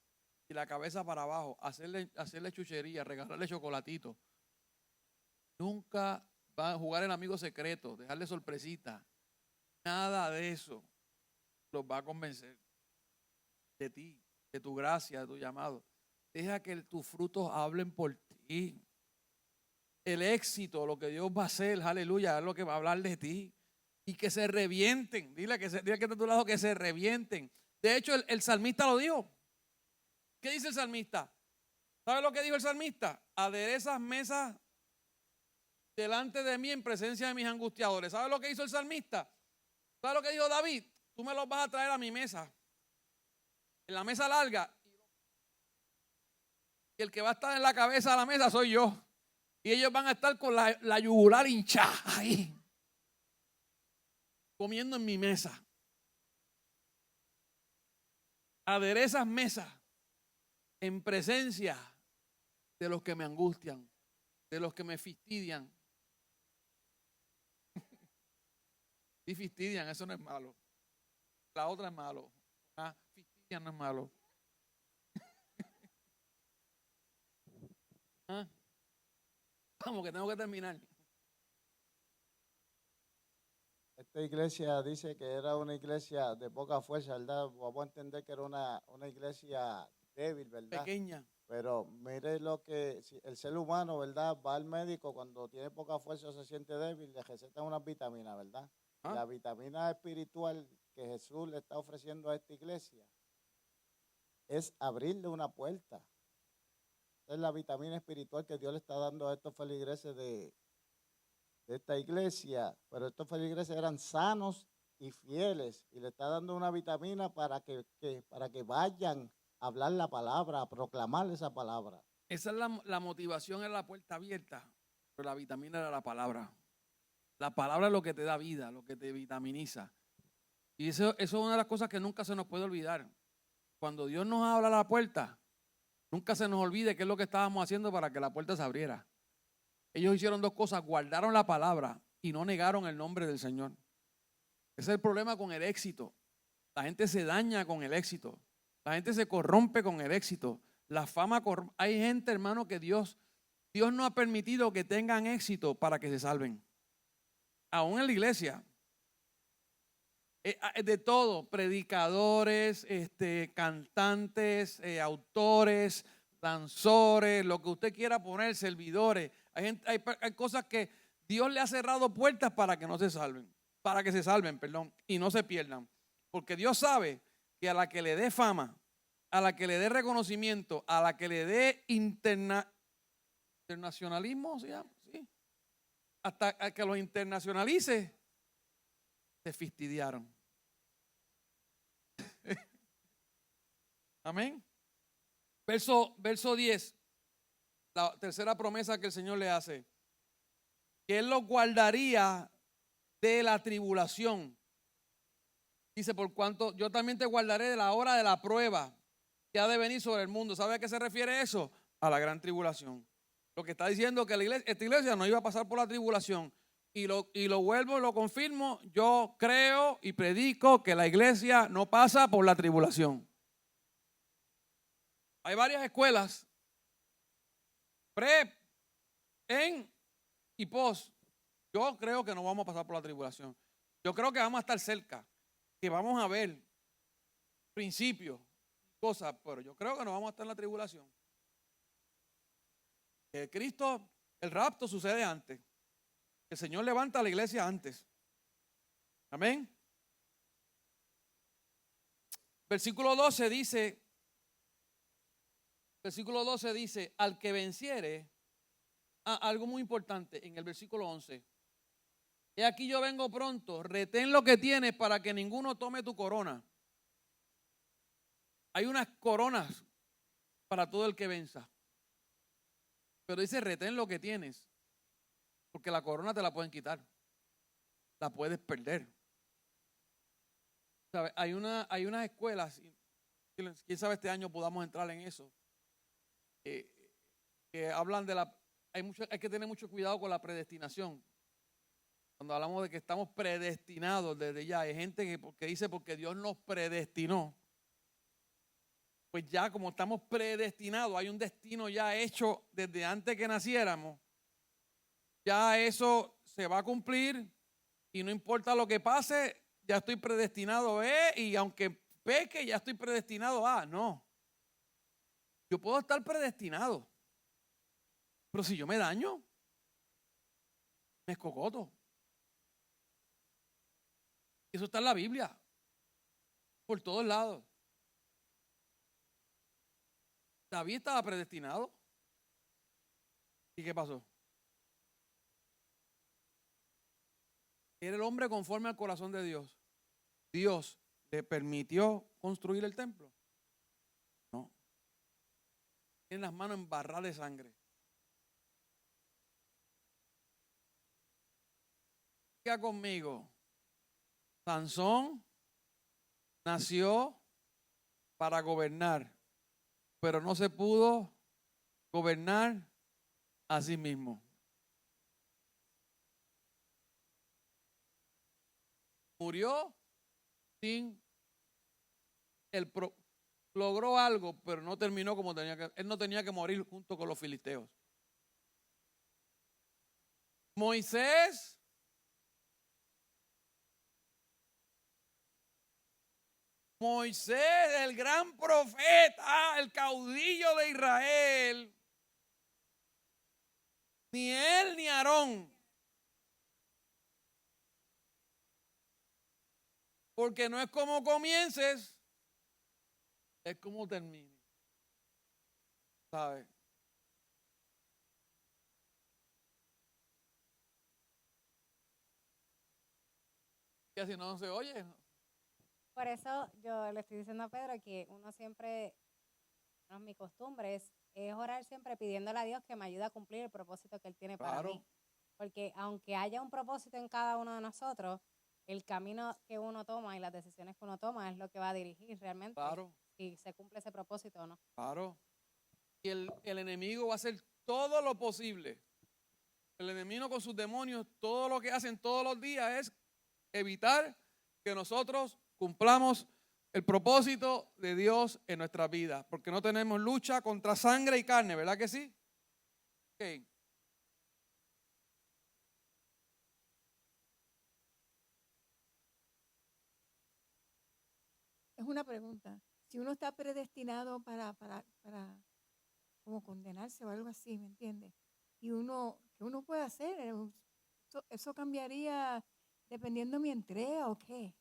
y la cabeza para abajo, hacerle chuchería, regalarle chocolatito. Nunca van a jugar el amigo secreto, dejarle sorpresita. Nada de eso los va a convencer de ti, de tu gracia, de tu llamado. Deja que tus frutos hablen por ti. El éxito, lo que Dios va a hacer, aleluya, es lo que va a hablar de ti. Y que se revienten. Dile que está a tu lado, que se revienten. De hecho, el salmista lo dijo. ¿Qué dice el salmista? ¿Sabe lo que dijo el salmista? Aderezas mesas delante de mí en presencia de mis angustiadores. ¿Sabe lo que hizo el salmista? ¿Sabe lo que dijo David? Tú me los vas a traer a mi mesa. En la mesa larga. Y el que va a estar en la cabeza de la mesa soy yo. Y ellos van a estar con la yugular hinchada ahí. Comiendo en mi mesa. Aderezas mesas en presencia de los que me angustian, de los que me fastidian. Y fastidian, eso no es malo. La otra es malo. Fastidian no es malo. Vamos, que tengo que terminar. Esta iglesia dice que era una iglesia de poca fuerza, ¿verdad? Vamos a entender que era una iglesia débil, ¿verdad? Pequeña. Pero mire lo que el ser humano, ¿verdad? Va al médico cuando tiene poca fuerza o se siente débil, le recetan unas vitaminas, ¿verdad? La vitamina espiritual que Jesús le está ofreciendo a esta iglesia es abrirle una puerta. Es la vitamina espiritual que Dios le está dando a estos feligreses de esta iglesia, pero estos feligreses eran sanos y fieles y le está dando una vitamina para que vayan a hablar la palabra, a proclamar esa palabra. Esa es la motivación en la puerta abierta, pero la vitamina era la palabra. La palabra es lo que te da vida, lo que te vitaminiza. Y eso es una de las cosas que nunca se nos puede olvidar. Cuando Dios nos habla a la puerta, nunca se nos olvide qué es lo que estábamos haciendo para que la puerta se abriera. Ellos hicieron dos cosas, guardaron la palabra y no negaron el nombre del Señor. Ese es el problema con el éxito. La gente se daña con el éxito. La gente se corrompe con el éxito. La fama corrompe. Hay gente, hermano, que Dios no ha permitido que tengan éxito para que se salven. Aún en la iglesia. De todo, predicadores, cantantes, autores, danzores, lo que usted quiera poner, servidores. Hay cosas que Dios le ha cerrado puertas para que no se salven. para que se salven, perdón, y no se pierdan. Porque Dios sabe que a la que le dé fama, a la que le dé reconocimiento, a la que le dé internacionalismo, ¿se llama? Sí. Hasta a que los internacionalice, se fastidiaron. Amén. Verso 10, la tercera promesa que el Señor le hace, que Él los guardaría de la tribulación. Dice, por cuanto yo también te guardaré de la hora de la prueba que ha de venir sobre el mundo. ¿Sabe a qué se refiere eso? A la gran tribulación. Lo que está diciendo que esta iglesia no iba a pasar por la tribulación. Y lo vuelvo y lo confirmo. Yo creo y predico que la iglesia no pasa por la tribulación. Hay varias escuelas, pre, en y post. Yo creo que no vamos a pasar por la tribulación. Yo creo que vamos a estar cerca, que vamos a ver principios, cosas, pero yo creo que no vamos a estar en la tribulación. Cristo, el rapto sucede antes. El Señor levanta a la iglesia antes. Amén. Versículo 12 dice, al que venciere, algo muy importante en el versículo 11. He aquí yo vengo pronto, retén lo que tienes para que ninguno tome tu corona. Hay unas coronas para todo el que venza. Pero dice, retén lo que tienes, porque la corona te la pueden quitar. La puedes perder. ¿Sabe? Hay unas escuelas, quién sabe este año podamos entrar en eso, que hablan de hay que tener mucho cuidado con la predestinación. Cuando hablamos de que estamos predestinados desde ya, hay gente que dice porque Dios nos predestinó. Pues ya como estamos predestinados, hay un destino ya hecho desde antes que naciéramos. Ya eso se va a cumplir y no importa lo que pase, ya estoy predestinado y aunque peque, ya estoy predestinado a. No. Yo puedo estar predestinado, pero si yo me daño, me escocoto. Eso está en la Biblia, por todos lados. David estaba predestinado. ¿Y qué pasó? Era el hombre conforme al corazón de Dios. Dios le permitió construir el templo. No. Tiene las manos embarradas de sangre. Diga conmigo. Sansón nació para gobernar, pero no se pudo gobernar a sí mismo. Murió sin logró algo, pero no terminó como tenía que. Él no tenía que morir junto con los filisteos. Moisés el gran profeta, el caudillo de Israel, ni él ni Aarón, porque no es como comiences, es como termines, ¿sabes? Que si no se oye. Por eso yo le estoy diciendo a Pedro que uno siempre, mi costumbre es orar siempre pidiéndole a Dios que me ayude a cumplir el propósito que Él tiene para mí. Porque aunque haya un propósito en cada uno de nosotros, el camino que uno toma y las decisiones que uno toma es lo que va a dirigir realmente si se cumple ese propósito o no. Claro. Y el enemigo va a hacer todo lo posible. El enemigo con sus demonios, todo lo que hacen todos los días es evitar que nosotros cumplamos el propósito de Dios en nuestra vida, porque no tenemos lucha contra sangre y carne, ¿verdad que sí? Okay. Es una pregunta. Si uno está predestinado para como condenarse o algo así, ¿me entiendes? Y ¿qué uno puede hacer? Eso cambiaría dependiendo mi entrega o qué.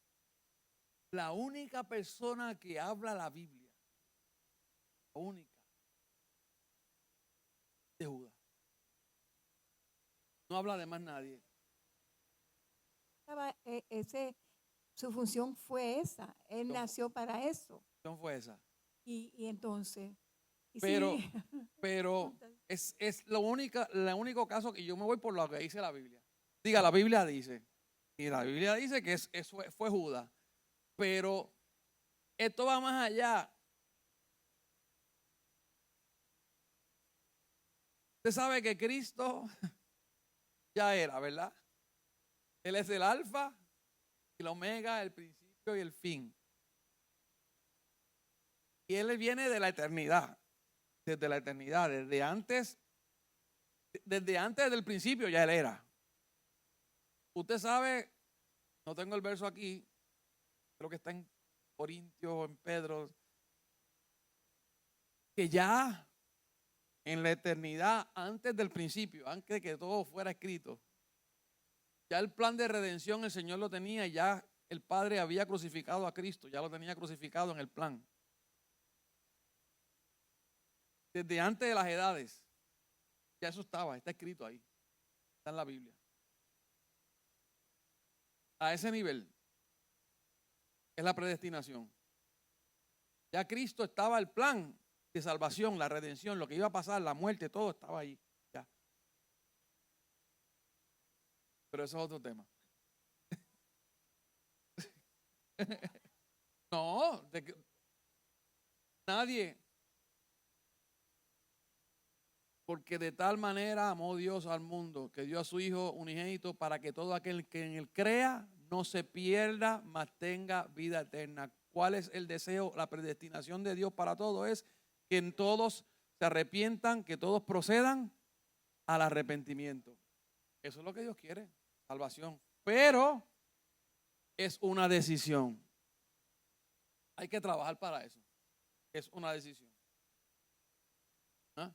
La única persona que habla la Biblia, la única, de Judas. No habla de más nadie. Su función fue esa. Él nació para eso. No fue esa. Y entonces. Y Pero, sí. pero es el único caso que yo me voy por lo que dice la Biblia. Diga, la Biblia dice. Y la Biblia dice que eso fue Judas. Pero esto va más allá. Usted sabe que Cristo ya era, ¿verdad? Él es el alfa, el omega, el principio y el fin. Y Él viene de la eternidad. Desde la eternidad, desde antes del principio ya Él era. Usted sabe, no tengo el verso aquí, creo que está en Corintios o en Pedro, que ya en la eternidad, antes del principio, antes de que todo fuera escrito, ya el plan de redención el Señor lo tenía y ya el Padre había crucificado a Cristo, ya lo tenía crucificado en el plan. Desde antes de las edades, ya eso está escrito ahí, está en la Biblia. A ese nivel es la predestinación. Ya Cristo estaba el plan de salvación, la redención, lo que iba a pasar, la muerte, todo estaba ahí. Ya. Pero eso es otro tema. No, nadie. Porque de tal manera amó Dios al mundo que dio a su Hijo unigénito para que todo aquel que en él crea no se pierda, mas tenga vida eterna. ¿Cuál es el deseo? La predestinación de Dios para todo es que en todos se arrepientan, que todos procedan al arrepentimiento. Eso es lo que Dios quiere, salvación. Pero es una decisión. Hay que trabajar para eso. Es una decisión. ¿Ah?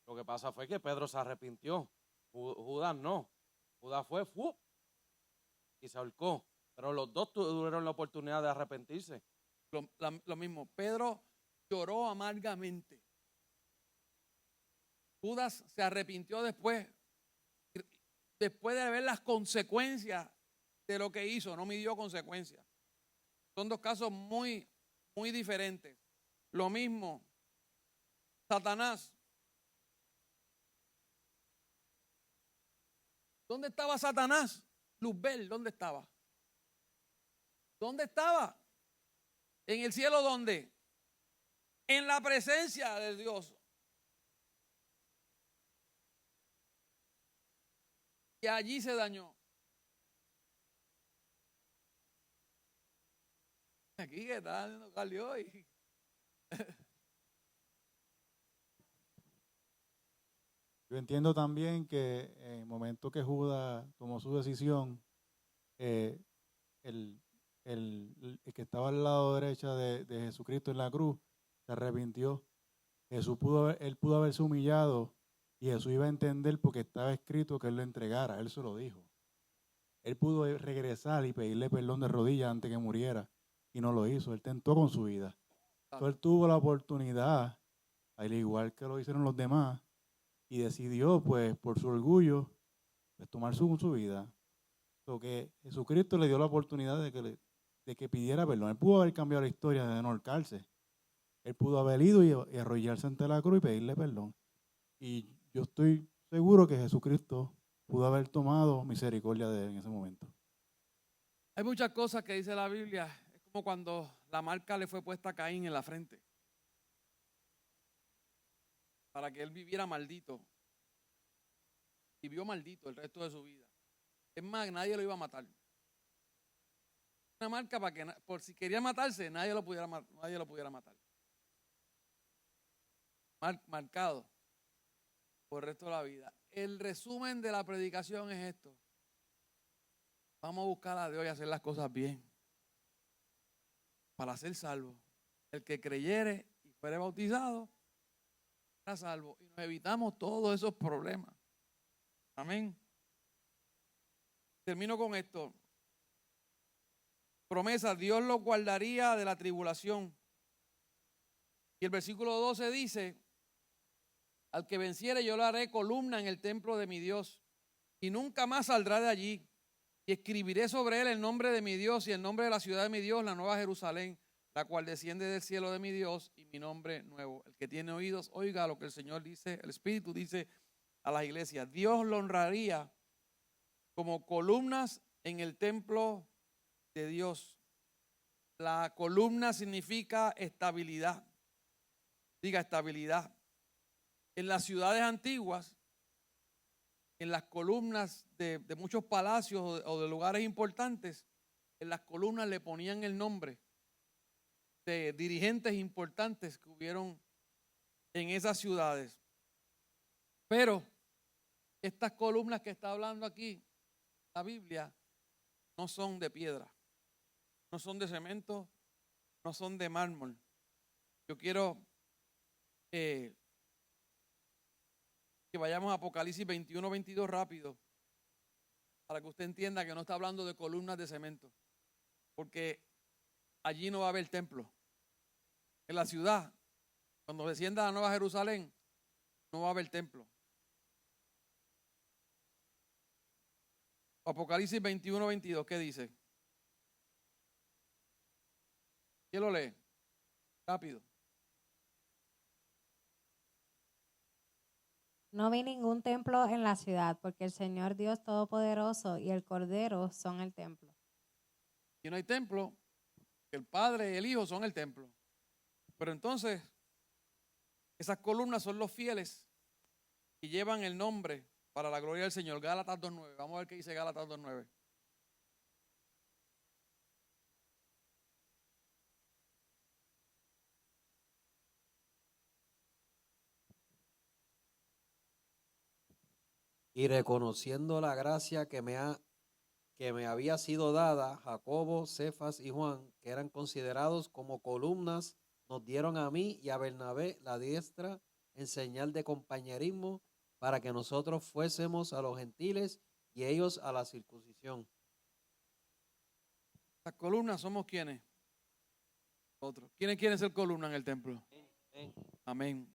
Lo que pasa fue que Pedro se arrepintió. Judas no. Judas fue y se ahorcó. Pero los dos tuvieron la oportunidad de arrepentirse. Lo mismo, Pedro lloró amargamente. Judas se arrepintió después de ver las consecuencias de lo que hizo, no midió consecuencias. Son dos casos muy, muy diferentes. Lo mismo, Satanás. ¿Dónde estaba Satanás? Luzbel, ¿dónde estaba? ¿Dónde estaba? ¿En el cielo dónde? En la presencia de Dios. Y allí se dañó. Aquí que está haciendo Carly hoy. Yo entiendo también que en el momento que Judas tomó su decisión, el que estaba al lado derecha de Jesucristo en la cruz se arrepintió. Él pudo haberse humillado y Jesús iba a entender porque estaba escrito que él lo entregara. Él se lo dijo. Él pudo regresar y pedirle perdón de rodillas antes que muriera y no lo hizo. Él tentó con su vida. Entonces, él tuvo la oportunidad, al igual que lo hicieron los demás, y decidió, pues, por su orgullo, pues, tomar su vida. Porque Jesucristo le dio la oportunidad de que pidiera perdón. Él pudo haber cambiado la historia de no ahorcarse. Él pudo haber ido y arrodillarse ante la cruz y pedirle perdón. Y yo estoy seguro que Jesucristo pudo haber tomado misericordia de él en ese momento. Hay muchas cosas que dice la Biblia. Es como cuando la marca le fue puesta a Caín en la frente. Para que él viviera maldito. Vivió maldito el resto de su vida. Es más, nadie lo iba a matar. Una marca para que, por si quería matarse, nadie lo pudiera matar. Marcado por el resto de la vida. El resumen de la predicación es esto. Vamos a buscar a Dios y hacer las cosas bien. Para ser salvo. El que creyere y fuere bautizado a salvo y nos evitamos todos esos problemas. Amén. Termino con esto. Promesa, Dios los guardaría de la tribulación. Y el versículo 12 dice, al que venciere yo le haré columna en el templo de mi Dios y nunca más saldrá de allí. Y escribiré sobre él el nombre de mi Dios y el nombre de la ciudad de mi Dios, la nueva Jerusalén, la cual desciende del cielo de mi Dios y mi nombre nuevo. El que tiene oídos, oiga lo que el Señor dice, el Espíritu dice a las iglesias. Dios lo honraría como columnas en el templo de Dios. La columna significa estabilidad. Diga estabilidad. En las ciudades antiguas, en las columnas de muchos palacios o de lugares importantes, en las columnas le ponían el nombre de dirigentes importantes que hubieron en esas ciudades. Pero estas columnas que está hablando aquí la Biblia no son de piedra, no son de cemento, no son de mármol. Yo quiero que vayamos a Apocalipsis 21, 22 rápido, para que usted entienda que no está hablando de columnas de cemento, porque allí no va a haber templo. En la ciudad, cuando descienda a la Nueva Jerusalén, no va a haber templo. Apocalipsis 21, 22, ¿qué dice? ¿Quién lo lee? Rápido. No vi ningún templo en la ciudad, porque el Señor Dios Todopoderoso y el Cordero son el templo. Y no hay templo, el Padre y el Hijo son el templo. Pero entonces, esas columnas son los fieles y llevan el nombre para la gloria del Señor. Gálatas 2.9. Vamos a ver qué dice Gálatas 2.9. Y reconociendo la gracia que me había sido dada, Jacobo, Cefas y Juan, que eran considerados como columnas, nos dieron a mí y a Bernabé la diestra en señal de compañerismo para que nosotros fuésemos a los gentiles y ellos a la circuncisión. Las columnas somos quienes. Otros. ¿Quiénes quieren ser columna en el templo? Amén.